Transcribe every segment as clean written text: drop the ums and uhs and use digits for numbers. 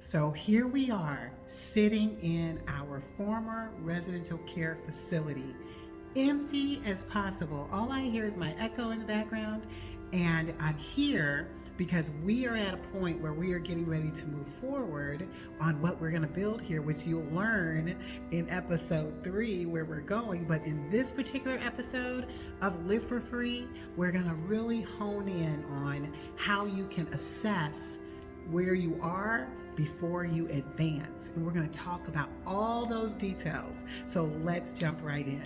So here we are sitting in our former residential care facility, empty as possible. All I hear is my echo in the background, and I'm here because we are at a point where we are getting ready to move forward on what we're going to build here, which you'll learn in episode 3 where we're going. But in this particular episode of Live for Free, we're going to really hone in on how you can assess where you are before you advance. And we're going to talk about all those details. So let's jump right in.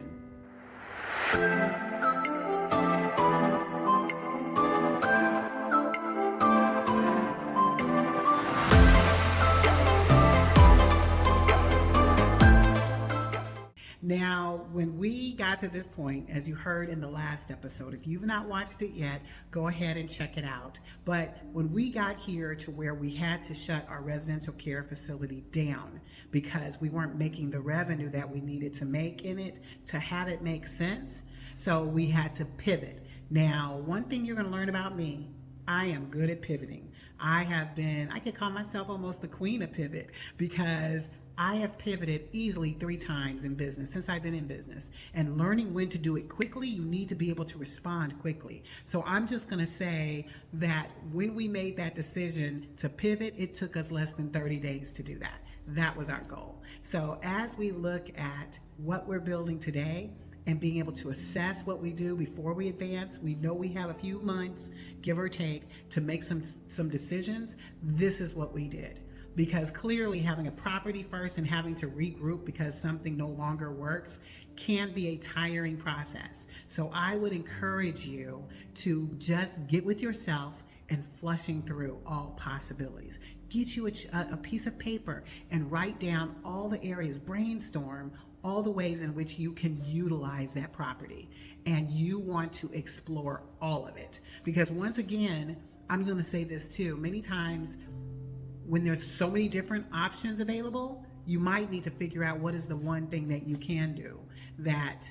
Now, when we got to this point, as you heard in the last episode, if you've not watched it yet, go ahead and check it out. But when we got here to where we had to shut our residential care facility down because we weren't making the revenue that we needed to make in it to have it make sense, so we had to pivot. Now, one thing you're going to learn about me, I am good at pivoting. I could call myself almost the queen of pivot because I have pivoted easily 3 times in business since I've been in business. And learning when to do it quickly, you need to be able to respond quickly. So I'm just going to say that when we made that decision to pivot, it took us less than 30 days to do that. That was our goal. So as we look at what we're building today and being able to assess what we do before we advance, we know we have a few months, give or take, to make some decisions. This is what we did. Because clearly having a property first and having to regroup because something no longer works can be a tiring process. So I would encourage you to just get with yourself and flushing through all possibilities. Get you a piece of paper and write down all the areas, brainstorm all the ways in which you can utilize that property. And you want to explore all of it. Because once again, I'm going to say this too, many times when there's so many different options available, you might need to figure out what is the one thing that you can do that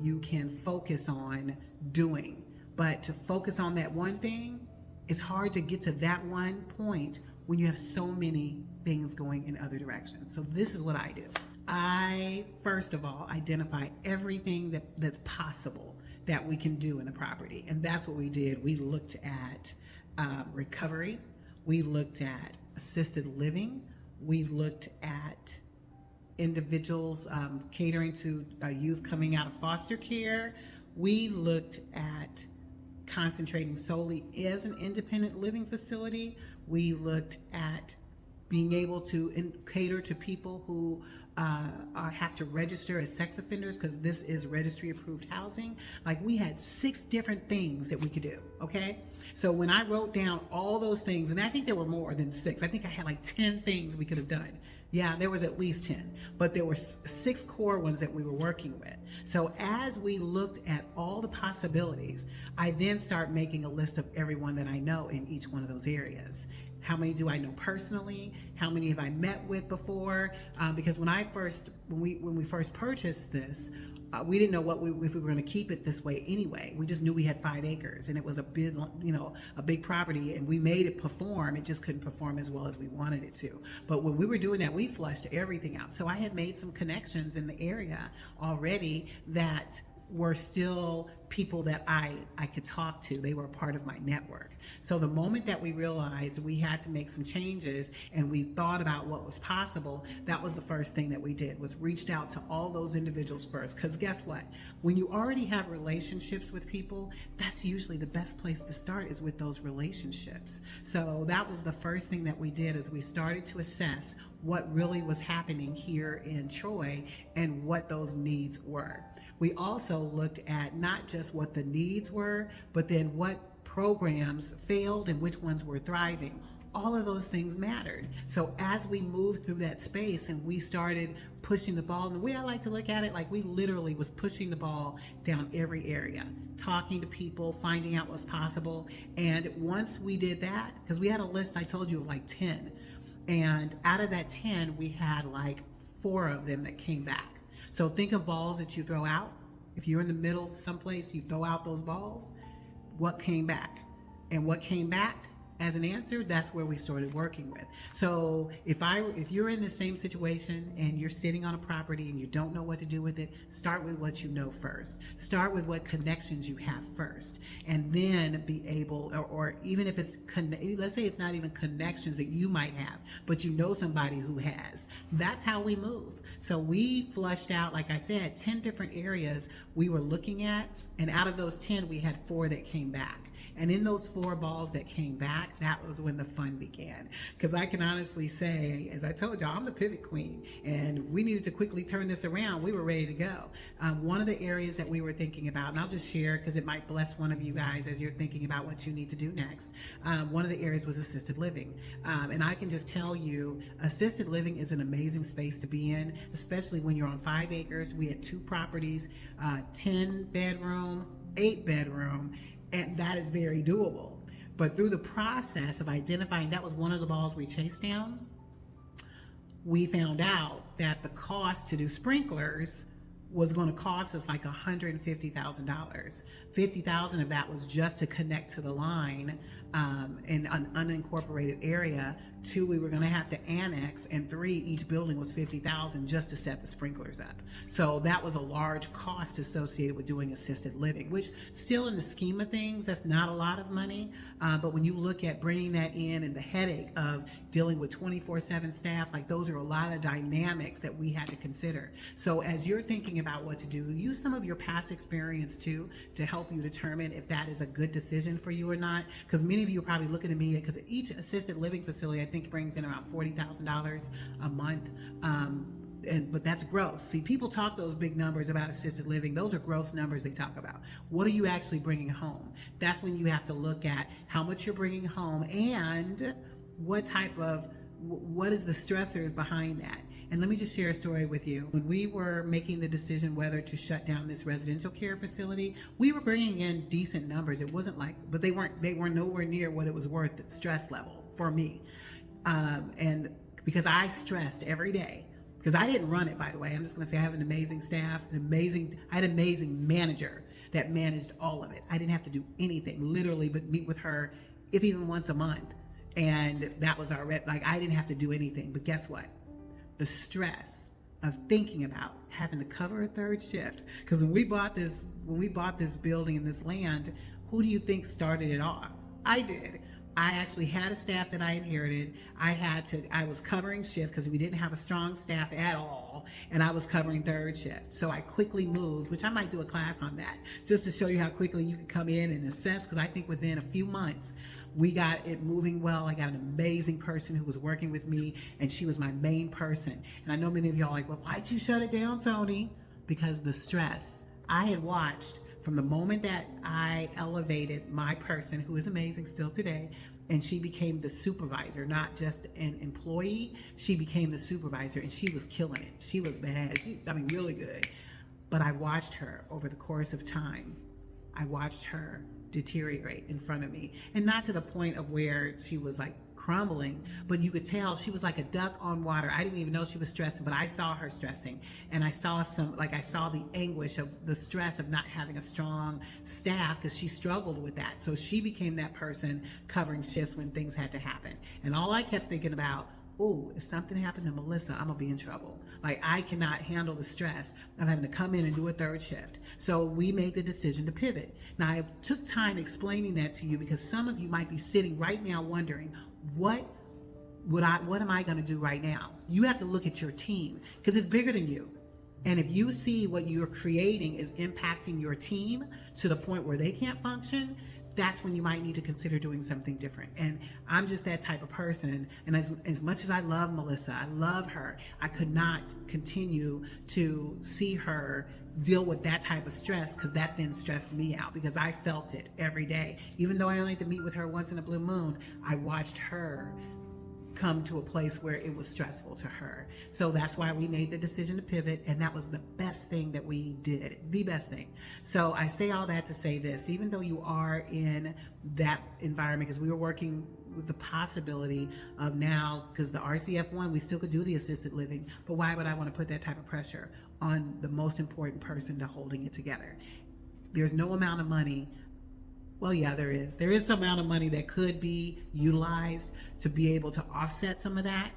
you can focus on doing. But to focus on that one thing, it's hard to get to that one point when you have so many things going in other directions. So this is what I do. I, first of all, identify everything that's possible that we can do in the property. And that's what we did. We looked at recovery. We looked at assisted living. We looked at individuals catering to youth coming out of foster care. We looked at concentrating solely as an independent living facility. We looked at being able to cater to people who have to register as sex offenders because this is registry approved housing. Like, we had 6 different things that we could do, okay? So when I wrote down all those things, and I think there were more than 6, I think I had like 10 things we could have done. Yeah, there was at least 10, but there were 6 core ones that we were working with. So as we looked at all the possibilities, I then start making a list of everyone that I know in each one of those areas. How many do I know personally? How many have I met with before? Because when we first purchased this, we didn't know if we were going to keep it this way anyway. We just knew we had 5 acres and it was a big property, and we made it perform. It just couldn't perform as well as we wanted it to. But when we were doing that, we flushed everything out. So I had made some connections in the area already that were still people that I could talk to. They were a part of my network. So the moment that we realized we had to make some changes and we thought about what was possible, that was the first thing that we did, was reached out to all those individuals first. Because guess what? When you already have relationships with people, that's usually the best place to start, is with those relationships. So that was the first thing that we did, is we started to assess what really was happening here in Troy and what those needs were. We also looked at not just what the needs were, but then what programs failed and which ones were thriving. All of those things mattered. So as we moved through that space and we started pushing the ball, and the way I like to look at it, like, we literally was pushing the ball down every area, talking to people, finding out what's possible. And once we did that, because we had a list, I told you, of like 10. And out of that 10, we had like 4 of them that came back. So think of balls that you throw out. If you're in the middle someplace, you throw out those balls. What came back? And what came back as an answer, that's where we started working with. So if you're in the same situation and you're sitting on a property and you don't know what to do with it, start with what you know first. Start with what connections you have first, and then be able, or even if it's let's say it's not even connections that you might have, but you know somebody who has. That's how we move. So we flushed out, like I said, 10 different areas we were looking at, and out of those 10 we had 4 that came back. And in those 4 balls that came back, that was when the fun began. Because I can honestly say, as I told y'all, I'm the pivot queen, and we needed to quickly turn this around. We were ready to go. One of the areas that we were thinking about, and I'll just share because it might bless one of you guys as you're thinking about what you need to do next. One of the areas was assisted living. And I can just tell you, assisted living is an amazing space to be in, especially when you're on 5 acres. We had 2 properties, 10 bedroom, 8 bedroom, and that is very doable. But through the process of identifying, that was one of the balls we chased down, we found out that the cost to do sprinklers was going to cost us like $150,000. $50,000 of that was just to connect to the line in an unincorporated area. 2, we were going to have to annex, and 3, each building was $50,000 just to set the sprinklers up. So that was a large cost associated with doing assisted living, which still in the scheme of things, that's not a lot of money. But when you look at bringing that in and the headache of dealing with 24/7 staff, like those are a lot of dynamics that we had to consider. So as you're thinking about what to do, use some of your past experience too to help you determine if that is a good decision for you or not. Because many of you are probably looking at me, because each assisted living facility I think brings in around $40,000 a month. But that's gross. See, people talk those big numbers about assisted living. Those are gross numbers they talk about. What are you actually bringing home? That's when you have to look at how much you're bringing home and what is the stressors behind that. And let me just share a story with you. When we were making the decision whether to shut down this residential care facility, we were bringing in decent numbers. It wasn't like, but they weren't nowhere near what it was worth, the stress level for me. And because I stressed every day, because I didn't run it, by the way. I'm just going to say I have an amazing staff, I had an amazing manager that managed all of it. I didn't have to do anything, literally, but meet with her, if even once a month. And that was our like I didn't have to do anything. But guess what? The stress of thinking about having to cover a 3rd shift. Because when we bought this building and this land, who do you think started it off? I did. I actually had a staff that I inherited. I was covering shift because we didn't have a strong staff at all, and I was covering 3rd shift. So I quickly moved, which I might do a class on that, just to show you how quickly you can come in and assess, because I think within a few months, we got it moving well. I got an amazing person who was working with me, and she was my main person. And I know many of y'all are like, well, why'd you shut it down, Tony? Because the stress. I had watched from the moment that I elevated my person, who is amazing still today, and she became the supervisor, not just an employee. She became the supervisor, and she was killing it. She was bad. Really good. But I watched her over the course of time. I watched her deteriorate in front of me, and not to the point of where she was like crumbling, but you could tell she was like a duck on water. I didn't even know she was stressing, but I saw her stressing, and I saw the anguish of the stress of not having a strong staff, because she struggled with that. So she became that person covering shifts when things had to happen. And all I kept thinking about, oh, if something happened to Melissa, I'm gonna be in trouble. Like, I cannot handle the stress of having to come in and do a 3rd shift. So we made the decision to pivot. Now, I took time explaining that to you because some of you might be sitting right now wondering, what am I gonna do right now? You have to look at your team, because it's bigger than you. And if you see what you're creating is impacting your team to the point where they can't function, that's when you might need to consider doing something different. And I'm just that type of person. And as much as I love Melissa, I love her, I could not continue to see her deal with that type of stress, because that then stressed me out, because I felt it every day. Even though I only had to meet with her once in a blue moon, I watched her come to a place where it was stressful to her. So that's why we made the decision to pivot, and that was the best thing that we did, the best thing. So I say all that to say this: even though you are in that environment, because we were working with the possibility of now, because the RCF1, we still could do the assisted living, but why would I want to put that type of pressure on the most important person to holding it together? There's no amount of money Well, yeah, there is. There is some amount of money that could be utilized to be able to offset some of that,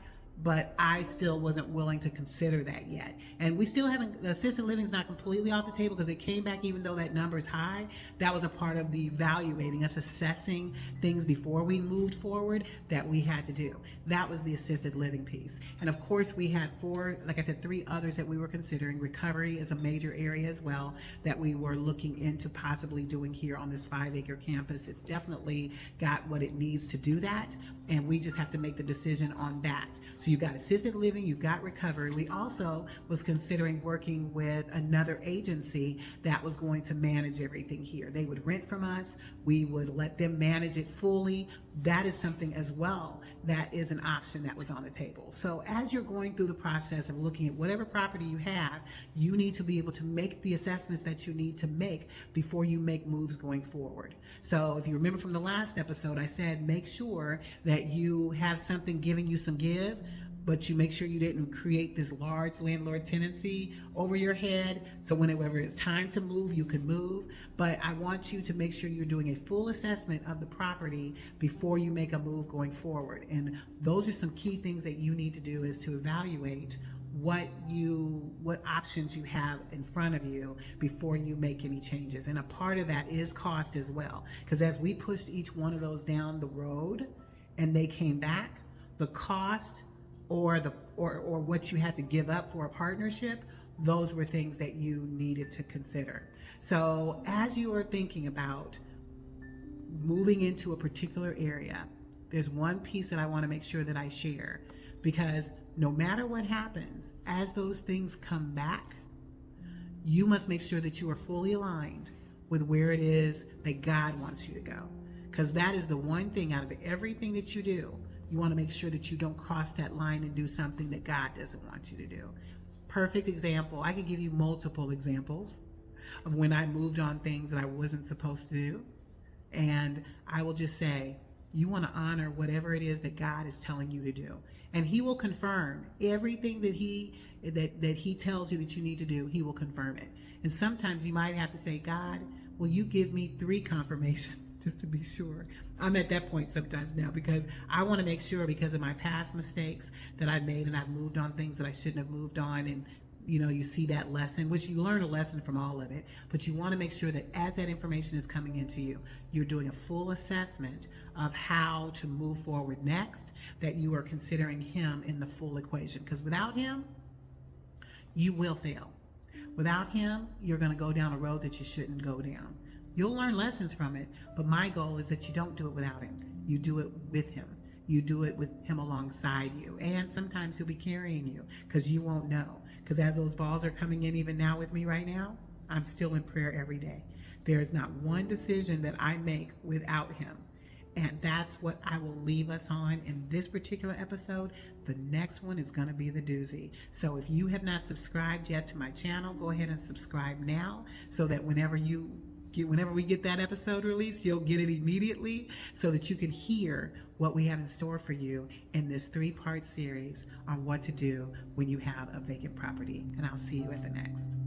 but I still wasn't willing to consider that yet. And we still haven't, the assisted living is not completely off the table because it came back, even though that number is high. That was a part of the evaluating, us assessing things before we moved forward that we had to do. That was the assisted living piece. And of course, we had four, like I said, 3 others that we were considering. Recovery is a major area as well that we were looking into possibly doing here on this 5-acre campus. It's definitely got what it needs to do that, and we just have to make the decision on that. So you've got assisted living, you've got recovery. We also was considering working with another agency that was going to manage everything here. They would rent from us, we would let them manage it fully. That is something as well that is an option that was on the table. So as you're going through the process of looking at whatever property you have, you need to be able to make the assessments that you need to make before you make moves going forward. So if you remember from the last episode, I said make sure that you have something giving you some give, but you make sure you didn't create this large landlord tenancy over your head. So whenever it's time to move, you can move. But I want you to make sure you're doing a full assessment of the property before you make a move going forward. And those are some key things that you need to do, is to evaluate what options you have in front of you before you make any changes. And a part of that is cost as well. Because as we pushed each one of those down the road and they came back, the cost or what you had to give up for a partnership, those were things that you needed to consider. So as you are thinking about moving into a particular area, there's one piece that I want to make sure that I share, because no matter what happens, as those things come back, you must make sure that you are fully aligned with where it is that God wants you to go. Because that is the one thing out of everything that you do, you want to make sure that you don't cross that line and do something that God doesn't want you to do. Perfect example. I could give you multiple examples of when I moved on things that I wasn't supposed to do. And I will just say, you want to honor whatever it is that God is telling you to do. And he will confirm everything that he tells you that you need to do. He will confirm it. And sometimes you might have to say, God, will you give me 3 confirmations just to be sure? I'm at that point sometimes now, because I want to make sure, because of my past mistakes that I've made, and I've moved on things that I shouldn't have moved on. And you see that lesson, which you learn a lesson from all of it, but you want to make sure that as that information is coming into you, you're doing a full assessment of how to move forward next, that you are considering him in the full equation. Because without him, you will fail. Without him, you're going to go down a road that you shouldn't go down. You'll learn lessons from it, but my goal is that you don't do it without him. You do it with him. You do it with him alongside you. And sometimes he'll be carrying you, because you won't know. Because as those balls are coming in, even now with me right now, I'm still in prayer every day. There is not one decision that I make without him. And that's what I will leave us on in this particular episode. The next one is going to be the doozy. So if you have not subscribed yet to my channel, go ahead and subscribe now, so that whenever we get that episode released, you'll get it immediately, so that you can hear what we have in store for you in this 3-part series on what to do when you have a vacant property. And I'll see you at the next.